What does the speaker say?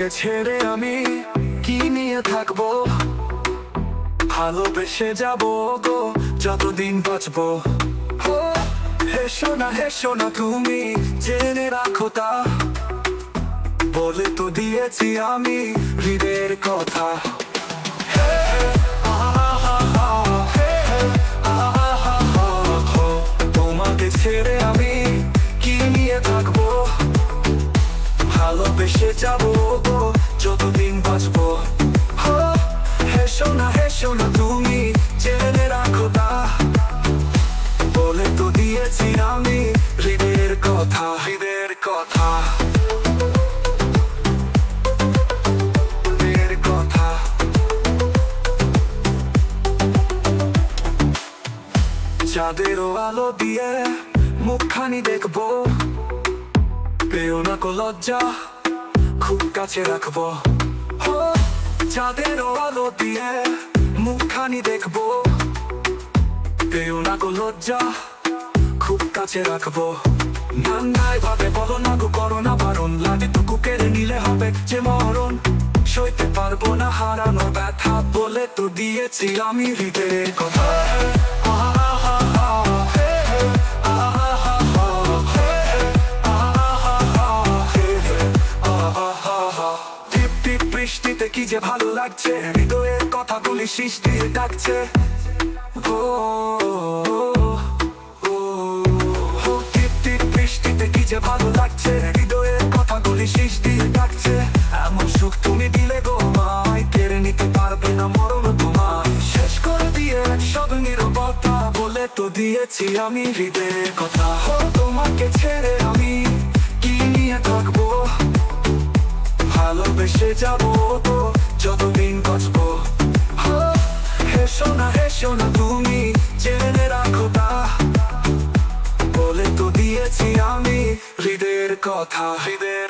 তোমাকে ছেড়ে আমি কি নিয়ে থাকবো, ভালোবেসে যাবো গো যতদিন বাঁচবো। ও হেসো না তুমি জেনে রাখো তা, বলে তো দিয়েছি আমি হৃদয়ের কথা। তোমাকে ছেড়ে আমি কি নিয়ে থাকবো, ভালোবেসে যাবো গো যতদিন বাঁচবো। হেসো না তুমি জেনে রাখো তা, বলে তো দিয়েছি আমি হৃদয়ের কথা, হৃদয়ের কথা, হৃদয়ের কথা। চাঁদেরও আলো দিয়ে মুখখানি দেখবো, পেও না কো লজ্জা খুব কাছে রাখবো। চাঁদেরও আলো দিয়ে মুখখানি দেখবো, পেও না কো লজ্জা খুব কাছে রাখবো। নান্দায় ভাবে বলো না গো করো না বারণ, লাঠিটুকু কেড়ে নিলে হবে যে মরণ। সইতে পারবো না হারানোর ব্যথা, বলে তো দিয়েছি আমি হৃদয়ের কথা। বৃষ্টিতে কি যে ভালো লাগছে, হৃদয়ের কথাগুলি সৃষ্টি ডাকছে। বৃষ্টিতে কি যে ভালো লাগছে, হৃদয়ের কথাগুলি সৃষ্টি ডাকছে। এমন সুখ তুমি দিলে গো আমায়, কেড়ে নিতে পারবে না মরণ তোমায়। শেষ করে দিয়ে সব নীরবতা, বলে তো দিয়েছি আমি হৃদয়ের কথা। তোমাকে ছেড়ে আমি কি নিয়ে থাকবো, ভালোবেসে যাবো তো যতদিন বাঁচবো। হেসো না তুমি জেনে রাখো তা, বলে তো দিয়েছি আমি হৃদয়ের কথা, হৃদয়ের